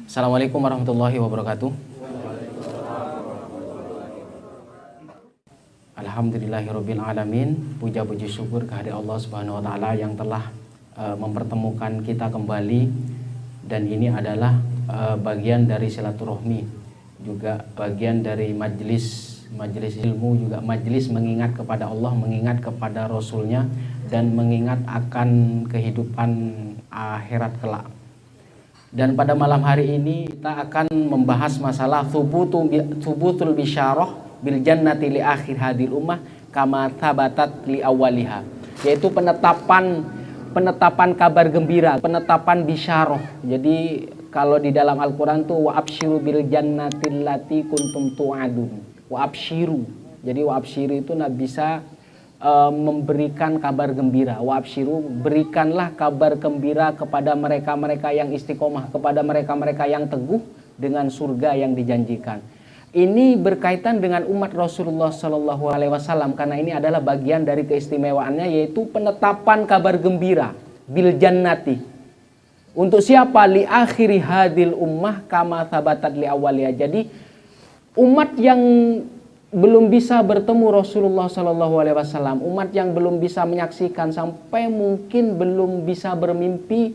Assalamualaikum warahmatullahi wabarakatuh. Alhamdulillahirabbil alamin. Puja puji syukur kehadirat Allah Subhanahu wa taala yang telah mempertemukan kita kembali, dan ini adalah bagian dari silaturahmi, juga bagian dari majelis ilmu, juga majelis mengingat kepada Allah, mengingat kepada Rasulnya, dan mengingat akan kehidupan akhirat kelak. Dan pada malam hari ini kita akan membahas masalah thubutul bisyarah bil jannati li akhir hadil ummah kama thabatat li awwaliha, yaitu penetapan kabar gembira, penetapan bisyarah. Jadi kalau di dalam Al-Qur'an tuh wa absyiru bil jannati allati kuntum tu'adun. Wa absyiru. Jadi wa absyiru itu bisa memberikan kabar gembira. Wa absyiru, berikanlah kabar gembira kepada mereka-mereka yang istiqomah, kepada mereka-mereka yang teguh dengan surga yang dijanjikan. Ini berkaitan dengan umat Rasulullah Shallallahu Alaihi Wasallam, karena ini adalah bagian dari keistimewaannya, yaitu penetapan kabar gembira bil jannati. Untuk siapa? Li akhiri hadil ummah kama thabatat li awwaliha. Jadi umat yang belum bisa bertemu Rasulullah Shallallahu Alaihi Wasallam, umat yang belum bisa menyaksikan, sampai mungkin belum bisa bermimpi,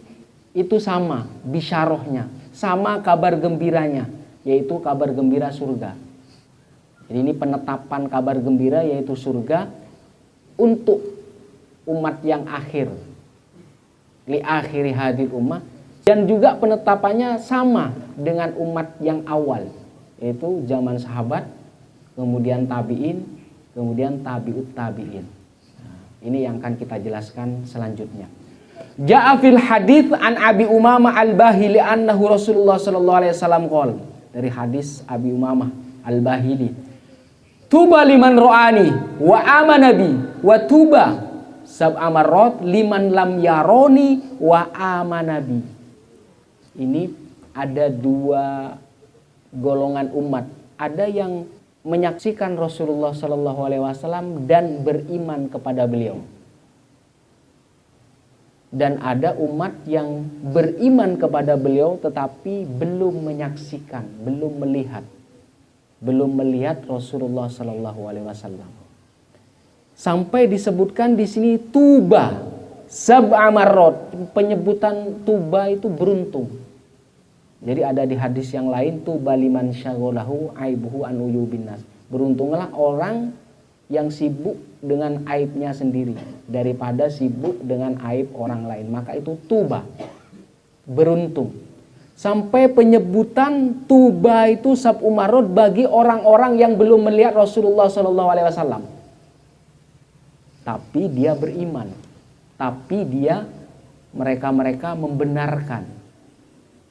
itu sama bisyarahnya, sama kabar gembiranya, yaitu kabar gembira surga. Jadi ini penetapan kabar gembira yaitu surga untuk umat yang akhir, li akhiri hadil ummah, dan juga penetapannya sama dengan umat yang awal, yaitu zaman sahabat, kemudian tabi'in, kemudian tabi'ut tabi'in. Nah, ini yang akan kita jelaskan selanjutnya. Ja'a fil hadits an Abi Umamah Al-Bahili annahu Rasulullah sallallahu alaihi wasallam qol. Dari hadis Abi Umamah Al-Bahili, tuba liman ro'ani wa amanabi wa tuba sab'a marrat liman lam yaroni wa amanabi. Ini ada dua golongan umat. Ada yang menyaksikan Rasulullah Sallallahu Alaihi Wasallam dan beriman kepada beliau, dan ada umat yang beriman kepada beliau tetapi belum menyaksikan, belum melihat Rasulullah Sallallahu Alaihi Wasallam. Sampai disebutkan di sini tuba sab'a marrat. Penyebutan tuba itu beruntung. Jadi ada di hadis yang lain, tuba liman syaghalahu aibuhu an uyubin nas. Beruntunglah orang yang sibuk dengan aibnya sendiri daripada sibuk dengan aib orang lain. Maka itu tuba, beruntung. Sampai penyebutan tuba itu sab'u marrat bagi orang-orang yang belum melihat Rasulullah Sallallahu Alaihi Wasallam, tapi dia beriman, tapi mereka membenarkan.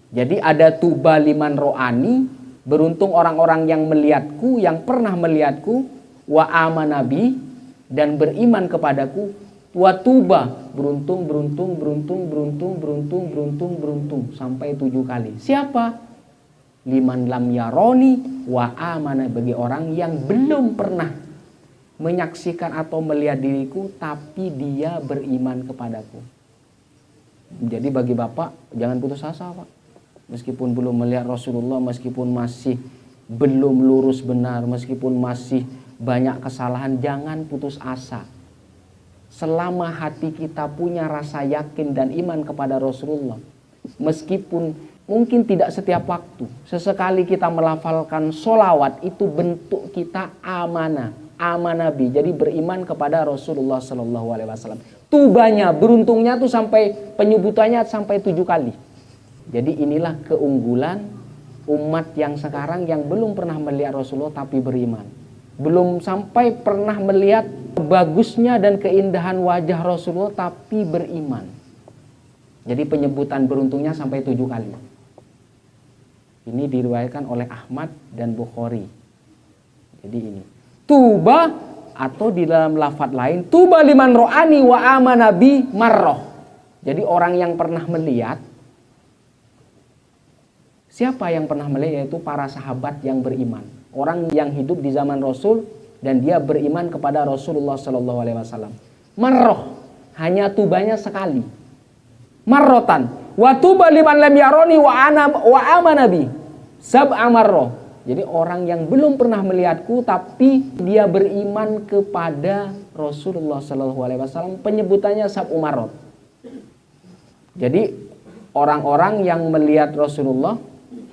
Jadi ada tuba liman ro'ani, beruntung orang-orang yang melihatku, yang pernah melihatku, wa amanabi, dan beriman kepadaku, wa tuba, beruntung sampai 7 kali. Siapa? Liman lam yaroni wa amana, bagi orang yang belum pernah menyaksikan atau melihat diriku tapi dia beriman kepadaku. Jadi bagi Bapak jangan putus asa, Pak. Meskipun belum melihat Rasulullah, meskipun masih belum lurus benar, meskipun masih banyak kesalahan, jangan putus asa. Selama hati kita punya rasa yakin dan iman kepada Rasulullah, meskipun mungkin tidak setiap waktu, sesekali kita melafalkan sholawat, itu bentuk kita amanah, amanabi. Jadi beriman kepada Rasulullah Sallallahu Alaihi Wasallam. Tubanya, beruntungnya tuh sampai penyebutannya sampai 7 kali. Jadi inilah keunggulan umat yang sekarang yang belum pernah melihat Rasulullah tapi beriman. Belum sampai pernah melihat bagusnya dan keindahan wajah Rasulullah tapi beriman. Jadi penyebutan beruntungnya sampai 7 kali. Ini diriwayatkan oleh Ahmad dan Bukhari. Jadi ini tuba, atau di dalam lafadz lain tuba liman ro'ani wa amanabi marroh. Jadi orang yang pernah melihat, siapa yang pernah melihat? Yaitu para sahabat yang beriman, orang yang hidup di zaman Rasul dan dia beriman kepada Rasulullah Sallallahu Alaihi Wasallam. Marroh, hanya tubanya sekali. Marrotan Wa tuba liman lam yarani wa amana bi sab'a marrah. Jadi orang yang belum pernah melihatku tapi dia beriman kepada Rasulullah sallallahu alaihi wasallam, penyebutannya sab'u marrat. Jadi orang-orang yang melihat Rasulullah,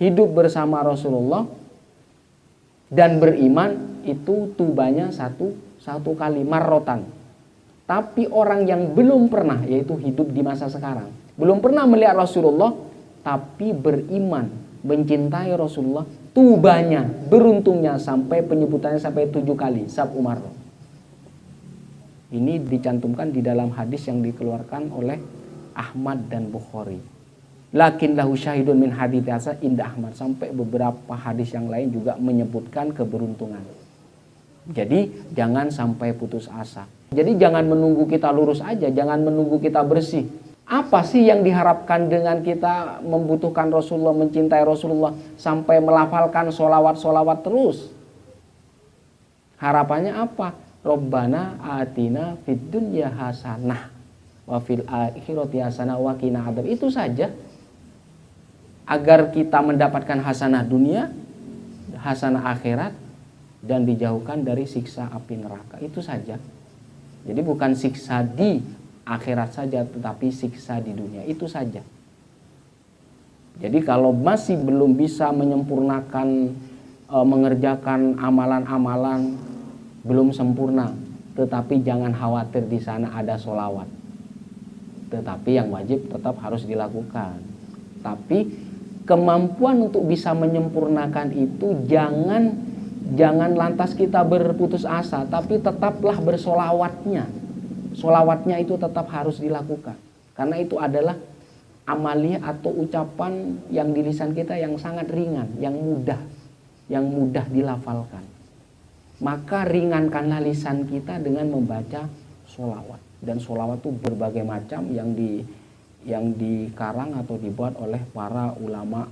hidup bersama Rasulullah dan beriman itu tubanya satu kali marrotan. Tapi orang yang belum pernah, yaitu hidup di masa sekarang, belum pernah melihat Rasulullah tapi beriman, mencintai Rasulullah, tubanya, beruntungnya sampai penyebutannya sampai 7 kali sab'u marrat. Ini dicantumkan di dalam hadis yang dikeluarkan oleh Ahmad dan Bukhari. Lakin lahu syahidun min hadits Hasan inda Ahmad, sampai beberapa hadis yang lain juga menyebutkan keberuntungan. Jadi jangan sampai putus asa. Jadi jangan menunggu kita lurus aja, jangan menunggu kita bersih. Apa sih yang diharapkan dengan kita membutuhkan Rasulullah, mencintai Rasulullah sampai melafalkan sholawat-sholawat terus? Harapannya apa? Rabbana atina fid dunya hasanah wa fil akhirati hasanah wa qina adzab. Itu saja. Agar kita mendapatkan hasanah dunia, hasanah akhirat, dan dijauhkan dari siksa api neraka. Itu saja. Jadi bukan siksa di akhirat saja, tetapi siksa di dunia. Itu saja. Jadi kalau masih belum bisa menyempurnakan, mengerjakan amalan-amalan, belum sempurna, tetapi jangan khawatir, di sana ada sholawat. Tetapi yang wajib tetap harus dilakukan. Tapi kemampuan untuk bisa menyempurnakan itu jangan lantas kita berputus asa, tapi tetaplah bersolawatnya. Solawatnya itu tetap harus dilakukan, karena itu adalah amaliyah atau ucapan yang di lisan kita yang sangat ringan, yang mudah dilafalkan. Maka ringankanlah lisan kita dengan membaca solawat. Dan solawat itu berbagai macam yang dikarang atau dibuat oleh para ulama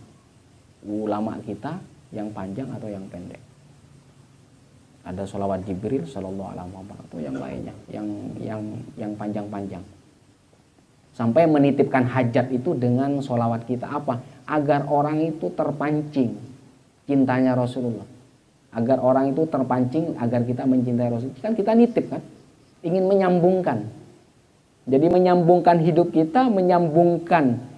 kita, yang panjang atau yang pendek. Ada solawat Jibril sallallahu alaihi wasallam atau yang lainnya, yang panjang-panjang. Sampai menitipkan hajat itu dengan solawat kita, apa? Agar orang itu terpancing cintanya Rasulullah. Agar orang itu terpancing, agar kita mencintai Rasulullah. Kan kita nitip kan, ingin menyambungkan. Jadi menyambungkan hidup kita, menyambungkan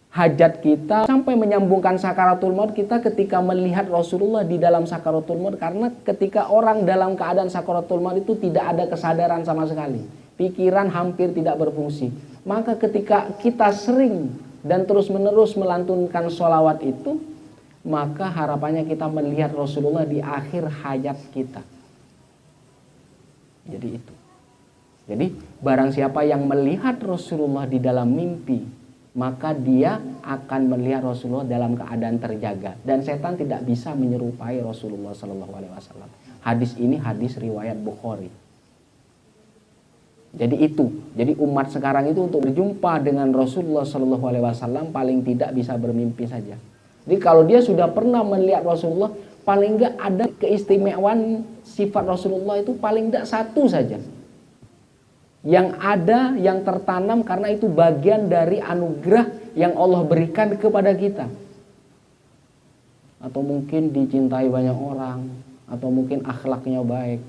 hajat kita, sampai menyambungkan sakaratul maut kita ketika melihat Rasulullah di dalam sakaratul maut. Karena ketika orang dalam keadaan sakaratul maut itu tidak ada kesadaran sama sekali, pikiran hampir tidak berfungsi. Maka ketika kita sering dan terus menerus melantunkan sholawat itu, maka harapannya kita melihat Rasulullah di akhir hayat kita. Jadi itu. Jadi barang siapa yang melihat Rasulullah di dalam mimpi, maka dia akan melihat Rasulullah dalam keadaan terjaga, dan setan tidak bisa menyerupai Rasulullah Sallallahu Alaihi Wasallam. Hadis ini hadis riwayat Bukhari. Jadi itu. Jadi umat sekarang itu untuk berjumpa dengan Rasulullah Sallallahu Alaihi Wasallam paling tidak bisa bermimpi saja. Jadi kalau dia sudah pernah melihat Rasulullah, paling enggak ada keistimewaan sifat Rasulullah itu paling enggak satu saja. Yang ada, yang tertanam, karena itu bagian dari anugerah yang Allah berikan kepada kita. Atau mungkin dicintai banyak orang, atau mungkin akhlaknya baik,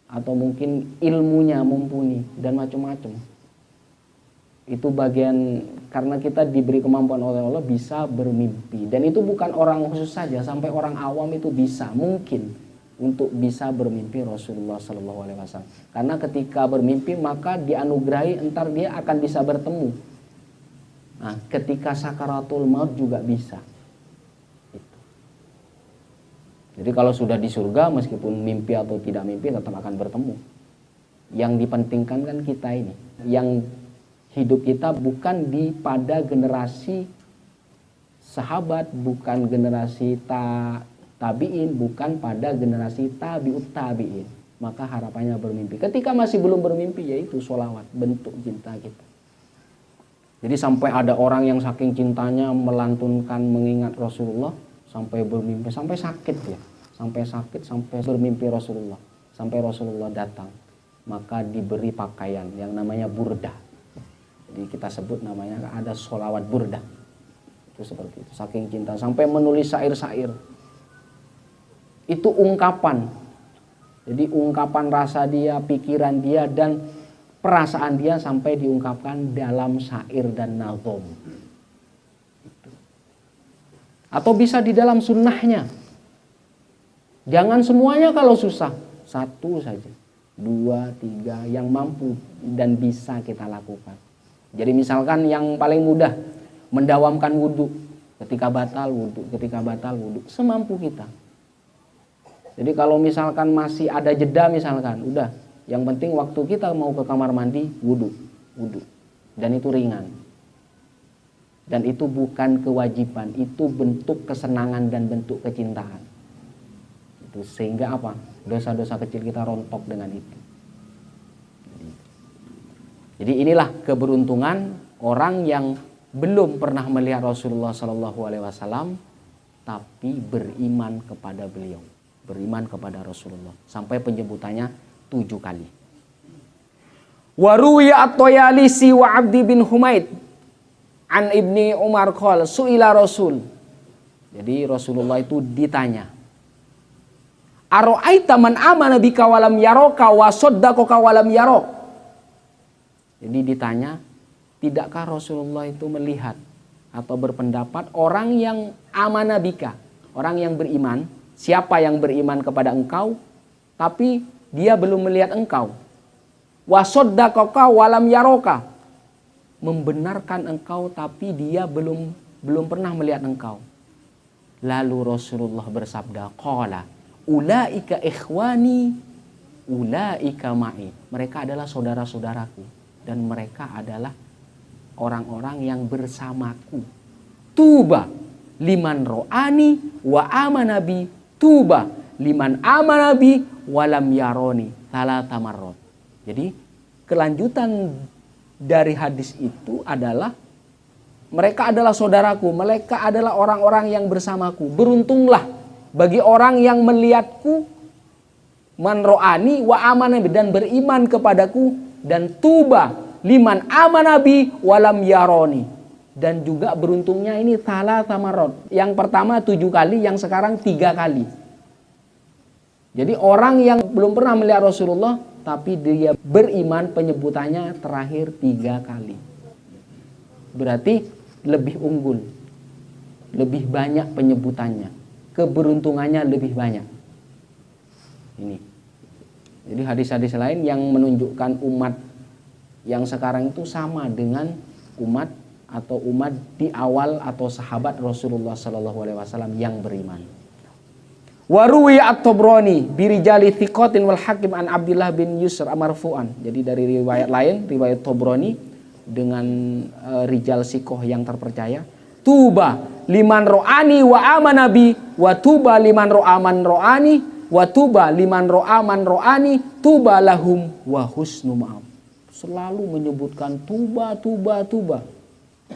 atau mungkin ilmunya mumpuni, dan macam-macam. Itu bagian, karena kita diberi kemampuan oleh Allah bisa bermimpi. Dan itu bukan orang khusus saja, sampai orang awam itu bisa, mungkin untuk bisa bermimpi Rasulullah Sallallahu Alaihi Wasallam. Karena ketika bermimpi maka dianugerahi, entar dia akan bisa bertemu. Nah, ketika sakaratul maut juga bisa. Itu. Jadi kalau sudah di surga, meskipun mimpi atau tidak mimpi tetap akan bertemu. Yang dipentingkan kan kita ini, yang hidup kita bukan pada generasi sahabat, bukan generasi tabi'in, bukan pada generasi tabi'ut tabi'in. Maka harapannya bermimpi. Ketika masih belum bermimpi, yaitu sholawat, bentuk cinta kita. Jadi sampai ada orang yang saking cintanya melantunkan mengingat Rasulullah sampai bermimpi, sampai sakit ya, sampai sakit, sampai bermimpi Rasulullah, sampai Rasulullah datang. Maka diberi pakaian yang namanya burdah. Jadi kita sebut namanya ada sholawat burdah. Itu seperti itu, saking cinta sampai menulis syair-syair. Itu ungkapan. Jadi ungkapan rasa dia, pikiran dia dan perasaan dia sampai diungkapkan dalam syair dan nazom. Atau bisa di dalam sunnahnya. Jangan semuanya kalau susah, satu saja, 2, 3 yang mampu dan bisa kita lakukan. Jadi misalkan yang paling mudah, mendawamkan wudhu, ketika batal wudhu, semampu kita. Jadi kalau misalkan masih ada jeda misalkan, udah, yang penting waktu kita mau ke kamar mandi, wudhu. Dan itu ringan. Dan itu bukan kewajiban, itu bentuk kesenangan dan bentuk kecintaan. Itu sehingga apa? Dosa-dosa kecil kita rontok dengan itu. Jadi inilah keberuntungan orang yang belum pernah melihat Rasulullah SAW, tapi beriman kepada beliau, beriman kepada Rasulullah, sampai penyebutannya 7 kali. Waruwiya at-Toyalisi wa Abdi bin Humaid an Ibni Umar qala su'ila Rasul. Jadi Rasulullah itu ditanya, Aro'aita man amana bika walam yaroka wa saddaqaka walam yarok. Jadi ditanya, tidakkah Rasulullah itu melihat atau berpendapat orang yang amana bika, orang yang beriman, siapa yang beriman kepada engkau tapi dia belum melihat engkau. Wa saddaqaka walam yaroka, membenarkan engkau tapi dia belum pernah melihat engkau. Lalu Rasulullah bersabda, qala ulaika ikhwani ulaika ma'i. Mereka adalah saudara-saudaraku dan mereka adalah orang-orang yang bersamaku. Tuba liman ro'ani wa amanabi, tuba liman amanabi walam yaroni salata marrat. Jadi kelanjutan dari hadis itu adalah mereka adalah saudaraku, mereka adalah orang-orang yang bersamaku. Beruntunglah bagi orang yang melihatku, man ro'ani wa amanabi, dan beriman kepadaku, dan tuba liman amanabi walam yaroni. Dan juga beruntungnya ini salata marrat. Yang pertama 7 kali, yang sekarang 3 kali. Jadi orang yang belum pernah melihat Rasulullah tapi dia beriman, penyebutannya terakhir 3 kali. Berarti lebih unggul, lebih banyak penyebutannya, keberuntungannya lebih banyak. Ini. Jadi hadis-hadis lain yang menunjukkan umat yang sekarang itu sama dengan umat atau umat di awal atau sahabat Rasulullah SAW yang beriman. Waruwi at-Tabrani birijali thiqatin wal hakim an Abdullah bin Yusr marfu'an. Jadi dari riwayat lain, riwayat Tabrani dengan rijal sikoh yang terpercaya. Tuba liman ro'ani wa amanabi wa tuba liman ro'aman ro'ani wa tuba liman ro'aman ro'ani tuba lahum wa husnu ma'ab. Selalu menyebutkan tuba, tuba, tuba.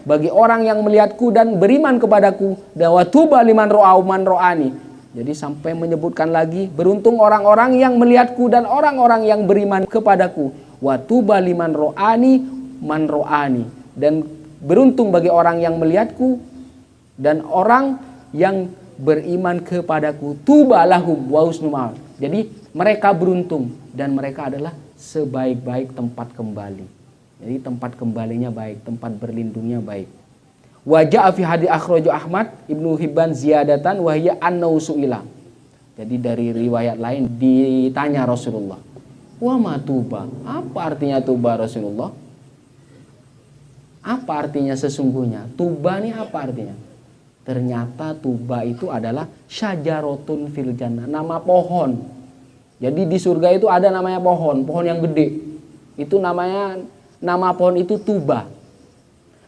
Bagi orang yang melihatku dan beriman kepadaku, dan wa tuba liman ro'aman ro'ani. Jadi sampai menyebutkan lagi, beruntung orang-orang yang melihatku dan orang-orang yang beriman kepadaku. Wa tuba liman ro'ani man ro'ani. Dan beruntung bagi orang yang melihatku dan orang yang beriman kepadaku. Tuba lahum wa husnu ma'ab. Jadi mereka beruntung dan mereka adalah sebaik-baik tempat kembali. Jadi tempat kembalinya baik, tempat berlindungnya baik. Wa ja'a fi hadits akhraju Ahmad Ibnu Hibban ziyadatan wa hiya annahu su'ila. Jadi dari riwayat lain ditanya Rasulullah, "Wa ma tuba?" Apa artinya tuba Rasulullah? Apa artinya sesungguhnya? Tuba ini apa artinya? Ternyata tuba itu adalah syajaratun fil jannah, nama pohon. Jadi di surga itu ada namanya pohon yang gede. Itu nama pohon itu tuba.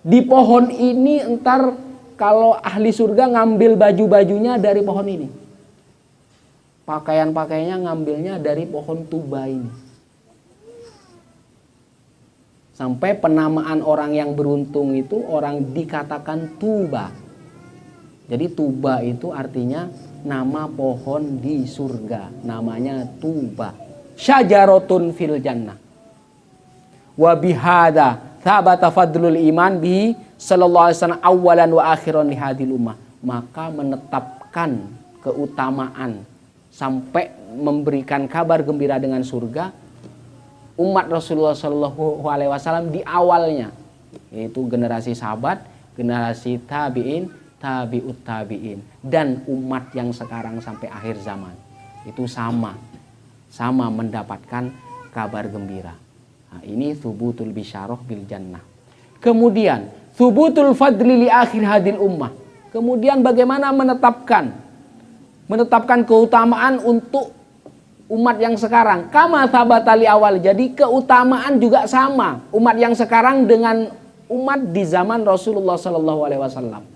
Di pohon ini entar kalau ahli surga ngambil baju-bajunya dari pohon ini. Pakaian-pakaiannya ngambilnya dari pohon tuba ini. Sampai penamaan orang yang beruntung itu orang dikatakan tuba. Jadi tuba itu artinya nama pohon di surga. Namanya tuba. Syajaratun fil jannah. Wa bihada Thabata fadlul iman bihi sallallahu alaihi wasallam awalan wa akhiran li hadhil ummah. Maka menetapkan keutamaan sampai memberikan kabar gembira dengan surga umat Rasulullah sallallahu alaihi wasallam di awalnya, yaitu generasi sahabat, generasi tabi'in, tabi'ut tabi'in, dan umat yang sekarang sampai akhir zaman. Itu sama mendapatkan kabar gembira. Nah, ini thubutul bisyarah bil jannah. Kemudian thubutul fadli li akhir hadil ummah. Kemudian bagaimana menetapkan keutamaan untuk umat yang sekarang. Kama tsabatali awal. Jadi keutamaan juga sama umat yang sekarang dengan umat di zaman Rasulullah sallallahu alaihi wasallam.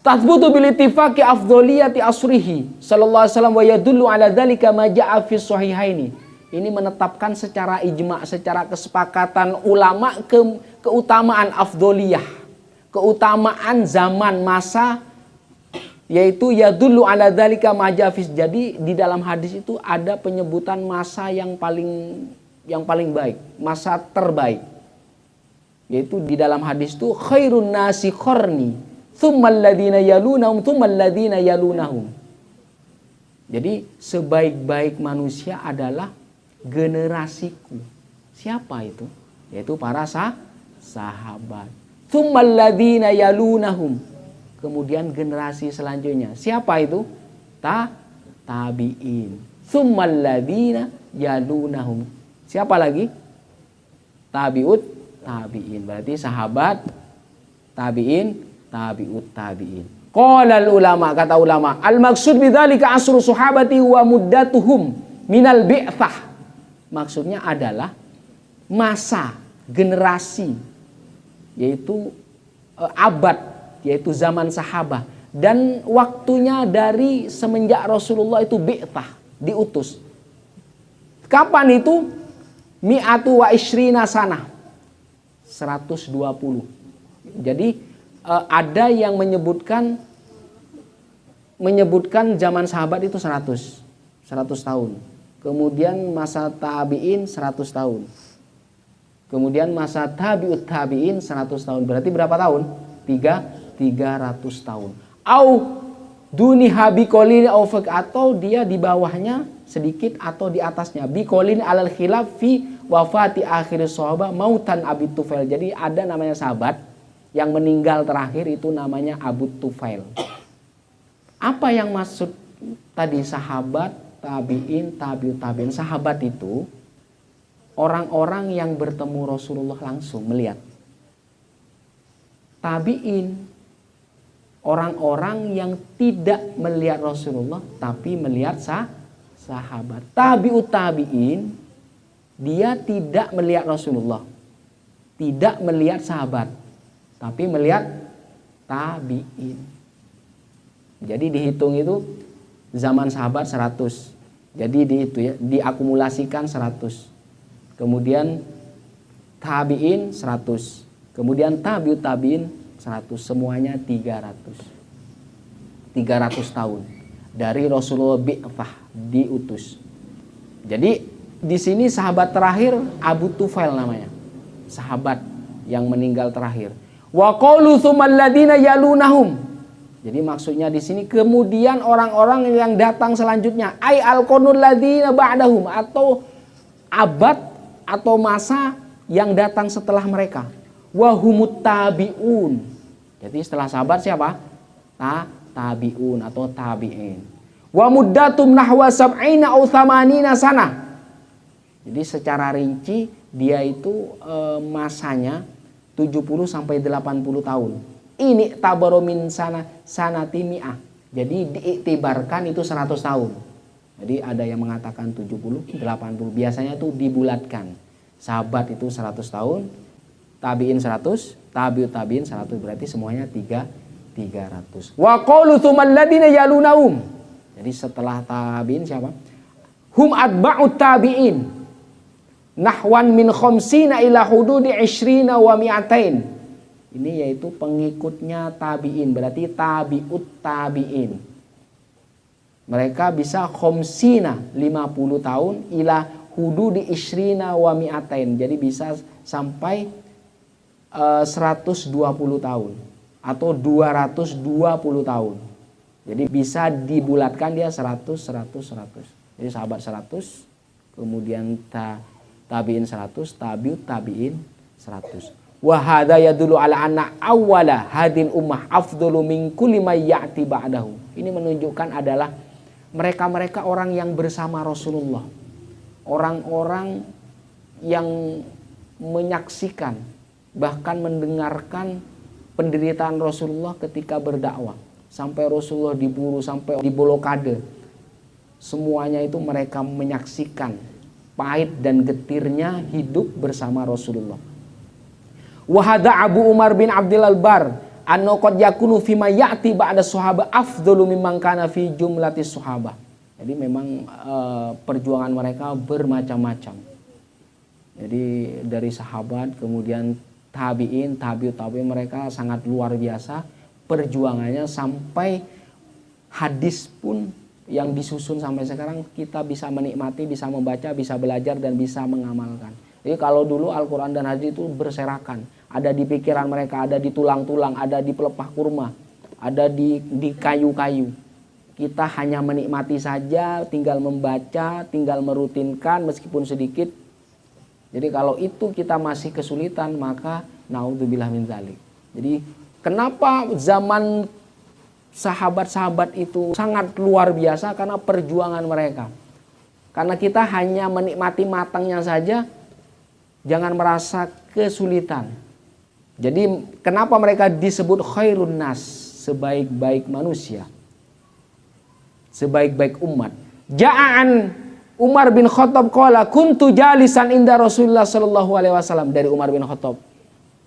Tathbutu bil ittifaqi afdholiyati asrihi sallallahu alaihi wasallam wa yadullu ala dzalika ma jaa fi sahihaini. Ini menetapkan secara ijma, secara kesepakatan ulama keutamaan afdholiyah, keutamaan zaman masa, yaitu yadullu ala dzalika ma jaa fi. Jadi di dalam hadis itu ada penyebutan masa yang paling baik, masa terbaik. Yaitu di dalam hadis itu khairun nasi qarni tsummal ladzina yalunahum tsummal ladzina yalunahum. Jadi sebaik-baik manusia adalah generasiku. Siapa itu? Yaitu para sahabat. Tsummal ladzina yalunahum. Kemudian generasi selanjutnya. Siapa itu? Tabi'in. Tsummal ladzina yalunahum. Siapa lagi? Tabi'ut tabi'in. Berarti sahabat, tabi'in, tabi'ut tabi'in. Qala ulama, kata ulama, al-maksud bidzalika asru sahabati wa muddatuhum minal bi'tsah. Maksudnya adalah masa, generasi, yaitu abad, yaitu zaman sahabat, dan waktunya dari semenjak Rasulullah itu bi'tsah, diutus. Kapan itu? Mi'atu wa ishrina sanah, 120. Jadi ada yang menyebutkan zaman sahabat itu 100 tahun. Kemudian masa tabi'in 100 tahun. Kemudian masa tabi'ut tabi'in 100 tahun. Berarti berapa tahun? 300 tahun. Au duniha biqolin atau dia di bawahnya sedikit atau di atasnya. Biqolin alal khilaf fi wafati akhir sahabat mautan Abi Tufail. Jadi ada namanya sahabat yang meninggal terakhir itu namanya Abu Tufail. Apa yang maksud tadi sahabat, tabi'in, tabi'ut tabi'in? Sahabat itu orang-orang yang bertemu Rasulullah langsung melihat. Tabi'in orang-orang yang tidak melihat Rasulullah tapi melihat sahabat. Tabi'ut tabi'in dia tidak melihat Rasulullah, tidak melihat sahabat, tapi melihat tabi'in. Jadi dihitung itu zaman sahabat 100. Jadi diakumulasikan 100. Kemudian tabi'in 100. Kemudian tabi'ut tabi'in 100. Semuanya 300. 300 tahun dari Rasulullah bi'tsah, diutus. Jadi di sini sahabat terakhir Abu Tufail namanya. Sahabat yang meninggal terakhir. Wa qalu tsummal ladzina yalunahum. Jadi maksudnya di sini kemudian orang-orang yang datang selanjutnya, ai al-qurnul ladzina ba'dahum, atau abad atau masa yang datang setelah mereka. Wa humut tabi'un. Jadi setelah sahabat siapa? Tabi'un atau tabi'in. Wa muddatum nahwa sab'ina aw thamanina sanah. Jadi secara rinci dia itu masanya 70 sampai 80 tahun. Ini tabaromin sanati mi'ah. Jadi diiktibarkan itu 100 tahun. Jadi ada yang mengatakan 70, 80. Biasanya itu dibulatkan. Sahabat itu 100 tahun, tabi'in 100, tabi'ut tabi'in 100. Berarti semuanya 300. Wa qalu tsummal ladzina yalunahum. Jadi setelah tabi'in siapa? Hum atba'ut tabi'in. Nahwan min khamsina ila hududi 20 wa mi'atain. Ini yaitu pengikutnya tabi'in, berarti tabi'ut tabi'in. Mereka bisa khamsina 50 tahun ila hududi 20 wa mi'atain. Jadi bisa sampai 120 tahun atau 220 tahun. Jadi bisa dibulatkan dia 100 100 100. Jadi sahabat 100, kemudian tabi'in 100, tabi'in 100. Wa hadza yadullu ala anna awwala hadil ummah afdalu min kulli may ya'ti ba'dahu. Ini menunjukkan adalah mereka-mereka orang yang bersama Rasulullah. Orang-orang yang menyaksikan bahkan mendengarkan penderitaan Rasulullah ketika berdakwah. Sampai Rasulullah diburu, sampai dibolokade. Semuanya itu mereka menyaksikan pahit dan getirnya hidup bersama Rasulullah. Wa hadza Abu Umar bin Abdul Bar anna qad yakunu fi ma ya'ti ba'da sahabah afdalu mimman kana fi jumlatis sahabah. Jadi memang perjuangan mereka bermacam-macam. Jadi dari sahabat kemudian tabi'in, tabi'in mereka sangat luar biasa perjuangannya, sampai hadis pun yang disusun sampai sekarang kita bisa menikmati, bisa membaca, bisa belajar dan bisa mengamalkan. Jadi kalau dulu Al-Quran dan hadis itu berserakan, ada di pikiran mereka, ada di tulang-tulang, ada di pelepah kurma, ada di kayu-kayu. Kita hanya menikmati saja, tinggal membaca, tinggal merutinkan meskipun sedikit. Jadi kalau itu kita masih kesulitan, maka naudzubillah min dzalik. Jadi kenapa zaman sahabat-sahabat itu sangat luar biasa? Karena perjuangan mereka. Karena kita hanya menikmati matangnya saja, jangan merasa kesulitan. Jadi kenapa mereka disebut khairun nas, sebaik-baik manusia, sebaik-baik umat. Ja'an Umar bin Khattab qala kuntu jalisan inda Rasulullah sallallahu alaihi wasallam. Dari Umar bin Khattab,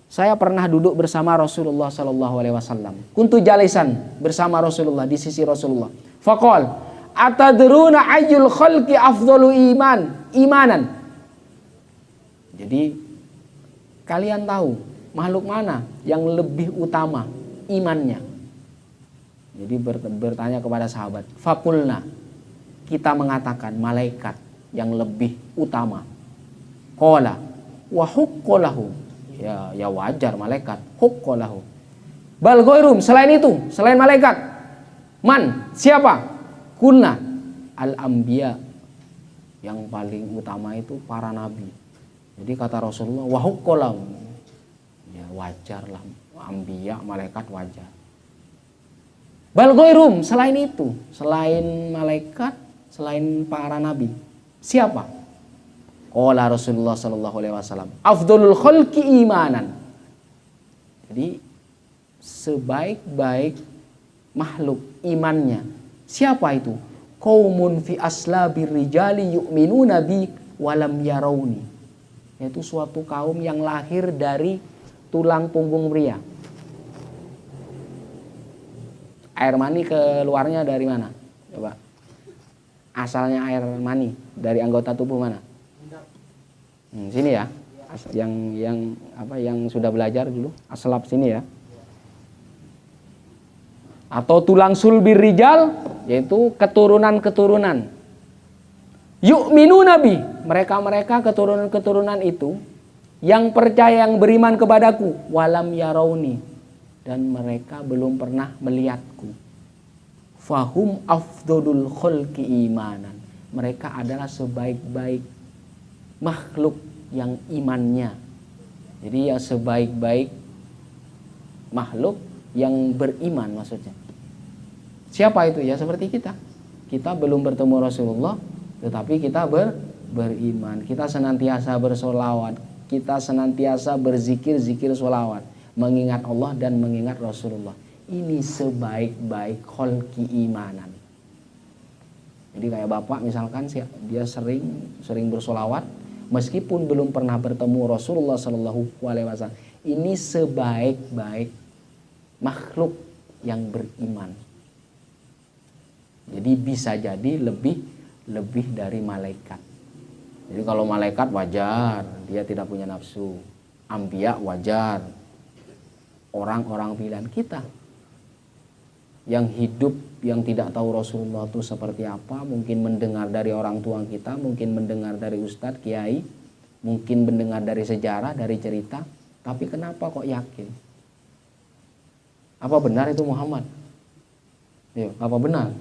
saya pernah duduk bersama Rasulullah sallallahu alaihi wasallam. Kuntu jalisan bersama Rasulullah, di sisi Rasulullah. Faqal atadruna ayyul khalqi afdalu imanan. Jadi kalian tahu makhluk mana yang lebih utama imannya? Jadi bertanya kepada sahabat. Fakulna, kita mengatakan malaikat yang lebih utama. Qala wa huqqalahu, ya wajar malaikat, huqqalahu. Bal ghairum, selain itu, selain malaikat. Man, siapa? Kulna al anbiya, yang paling utama itu para nabi. Jadi kata Rasulullah wa huqqalahu, ya wajarlah, anbiya malaikat wajar. Bal ghairum, selain itu, selain malaikat, selain para nabi, siapa? Qala Rasulullah sallallahu alaihi wasallam, afdhalul khalqi imanan. Jadi sebaik-baik makhluk imannya, siapa itu? Qaumun fi aslabir rijali yu'minuna bi walam yarawni. Yaitu suatu kaum yang lahir dari tulang punggung pria. Air mani keluarnya dari mana? Coba. Asalnya air mani dari anggota tubuh mana? Sini ya. Yang sudah belajar dulu, aslab sini ya. Atau tulang sulbir rijal, yaitu keturunan-keturunan. Yu'minu nabi, mereka keturunan-keturunan itu yang percaya, yang beriman kepadaku, walam yarawni, dan mereka belum pernah melihatku. Fahum afdolul khalqi imanan, mereka adalah sebaik-baik makhluk yang imannya. Jadi yang sebaik-baik makhluk yang beriman maksudnya. Siapa itu? Ya seperti kita. Kita belum bertemu Rasulullah, tetapi kita beriman. Kita senantiasa bersolawat, kita senantiasa berzikir, zikir solawat, mengingat Allah dan mengingat Rasulullah. Ini sebaik-baik kholki imanan. Jadi kayak bapak misalkan dia sering bersolawat meskipun belum pernah bertemu Rasulullah Shallallahu Alaihi Wasallam. Ini sebaik-baik makhluk yang beriman. Jadi bisa jadi lebih dari malaikat. Jadi kalau malaikat wajar, dia tidak punya nafsu. Anbiya wajar, orang-orang pilihan kita yang hidup, yang tidak tahu Rasulullah itu seperti apa, mungkin mendengar dari orang tua kita, mungkin mendengar dari ustadz, kiai, mungkin mendengar dari sejarah, dari cerita. Tapi kenapa kok yakin? Apa benar itu Muhammad? Ya, apa benar?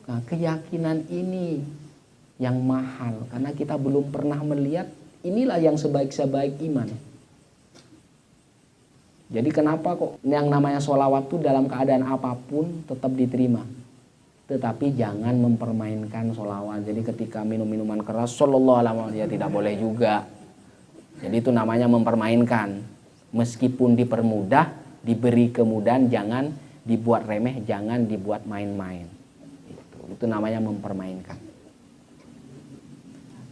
Nah, keyakinan ini yang mahal karena kita belum pernah melihat. Inilah yang sebaik-sebaik iman. Jadi kenapa kok yang namanya sholawat itu dalam keadaan apapun tetap diterima. Tetapi jangan mempermainkan sholawat. Jadi ketika minum minuman keras, sallallahu alaihi wasallam, ya tidak boleh juga. Jadi itu namanya mempermainkan. Meskipun dipermudah, diberi kemudahan, jangan dibuat remeh, jangan dibuat main-main. Itu namanya mempermainkan.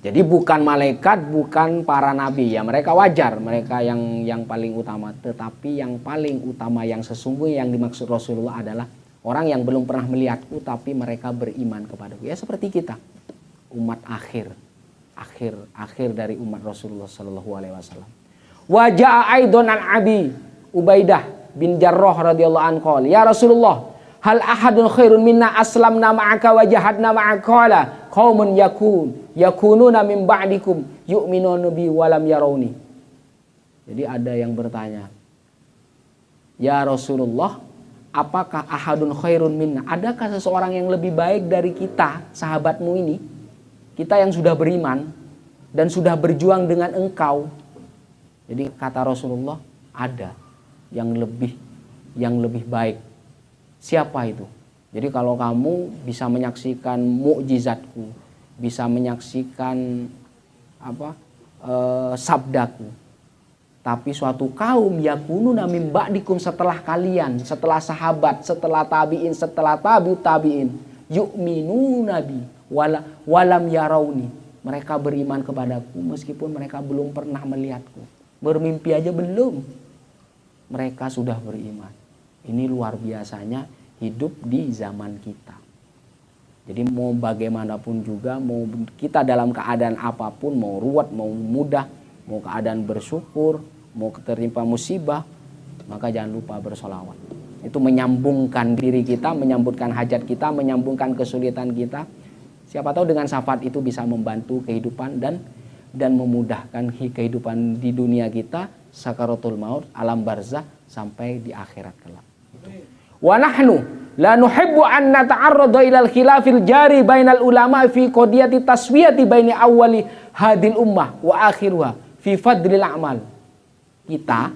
Jadi bukan malaikat, bukan para nabi, ya mereka wajar, mereka yang paling utama. Tetapi yang paling utama, yang sesungguhnya yang dimaksud Rasulullah adalah orang yang belum pernah melihatku tapi mereka beriman kepadaku. Ya seperti kita, umat akhir dari umat Rasulullah Sallallahu Alaihi Wasallam. Wajah aidon an Abi Ubaidah bin Jarrah radhiyallahu anhu. Ya Rasulullah, hal ahadun khairun minna aslamna ma'aka wa jahadna ma'aka? Qala qaumun yakununa min ba'dikum yu'minuna bi wa lam yarawni. Jadi ada yang bertanya, ya Rasulullah, apakah ahadun khairun minna? Adakah seseorang yang lebih baik dari kita, sahabatmu ini? Kita yang sudah beriman dan sudah berjuang dengan engkau. Jadi kata Rasulullah, ada yang lebih baik. Siapa itu? Jadi kalau kamu bisa menyaksikan mukjizatku, bisa menyaksikan sabdaku, tapi suatu kaum yakununa min ba'dikum, setelah kalian, setelah sahabat, setelah tabi'in, setelah tabi'in, yu'minuna bi walam yarawni, mereka beriman kepadaku meskipun mereka belum pernah melihatku, bermimpi aja belum, mereka sudah beriman. Ini luar biasanya hidup di zaman kita. Jadi mau bagaimanapun juga, mau kita dalam keadaan apapun, mau ruwet, mau mudah, mau keadaan bersyukur, mau tertimpa musibah, maka jangan lupa bersolawat. Itu menyambungkan diri kita, menyambutkan hajat kita, menyambungkan kesulitan kita. Siapa tahu dengan syafaat itu bisa membantu kehidupan dan memudahkan kehidupan di dunia kita, sakaratul maut, alam barzah, sampai di akhirat kelak. Wa nahnu la nuhibbu an nata'arrada ilal khilafil jari bainal ulama fi qadiyati taswiyati baini awwali hadil ummah wa akhiruha fi fadlil a'mal. Kita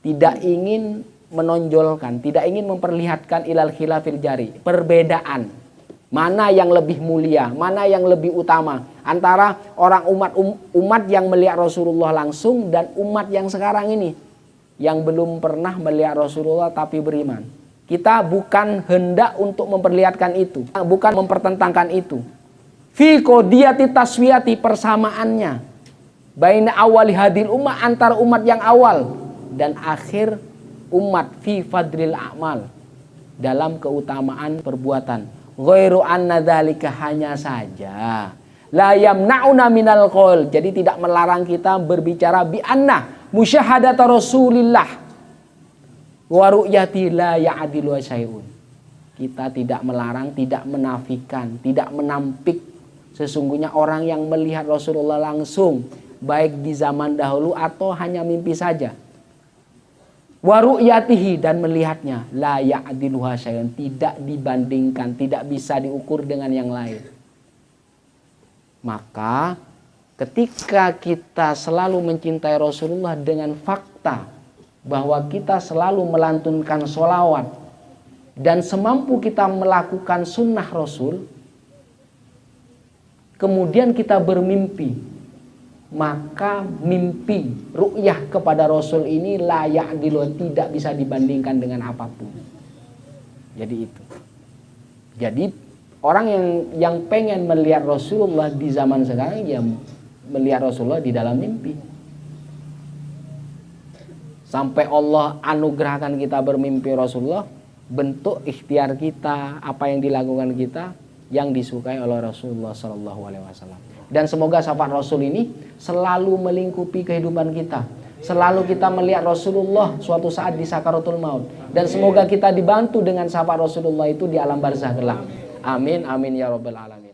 tidak ingin menonjolkan, tidak ingin memperlihatkan ilal khilafil jari, perbedaan mana yang lebih mulia, mana yang lebih utama antara orang umat yang melihat Rasulullah langsung dan umat yang sekarang ini yang belum pernah melihat Rasulullah tapi beriman. Kita bukan hendak untuk memperlihatkan itu, bukan mempertentangkan itu. Fi qadiyati taswiyati, persamaannya baina awali hadil ummah, antara umat yang awal dan akhir umat, fi fadlil a'mal, dalam keutamaan perbuatan. Ghairu anna dzalika, hanya saja la yamna'una minal qaul, jadi tidak melarang kita berbicara bi anna musyahadata Rasulillah wa ru'yati la ya'dilu syai'un. Kita tidak melarang, tidak menafikan, tidak menampik sesungguhnya orang yang melihat Rasulullah langsung, baik di zaman dahulu atau hanya mimpi saja. Wa ru'yatihi, dan melihatnya, la ya'dilu syai'un, tidak dibandingkan, tidak bisa diukur dengan yang lain. Maka ketika kita selalu mencintai Rasulullah dengan fakta bahwa kita selalu melantunkan sholawat dan semampu kita melakukan sunnah Rasul, kemudian kita bermimpi, maka mimpi ru'yah kepada Rasul ini layak tidak bisa dibandingkan dengan apapun. Jadi itu. Jadi orang yang pengen melihat Rasulullah di zaman sekarang, ya melihat Rasulullah di dalam mimpi. Sampai Allah anugerahkan kita bermimpi Rasulullah, bentuk ikhtiar kita, apa yang dilakukan kita yang disukai oleh Rasulullah Sallallahu Alaihi Wasallam. Dan semoga syafaat Rasul ini selalu melingkupi kehidupan kita. Selalu kita melihat Rasulullah suatu saat di sakaratul maut. Dan semoga kita dibantu dengan syafaat Rasulullah itu di alam barzakh kelak. Amin, amin ya rabbal alamin.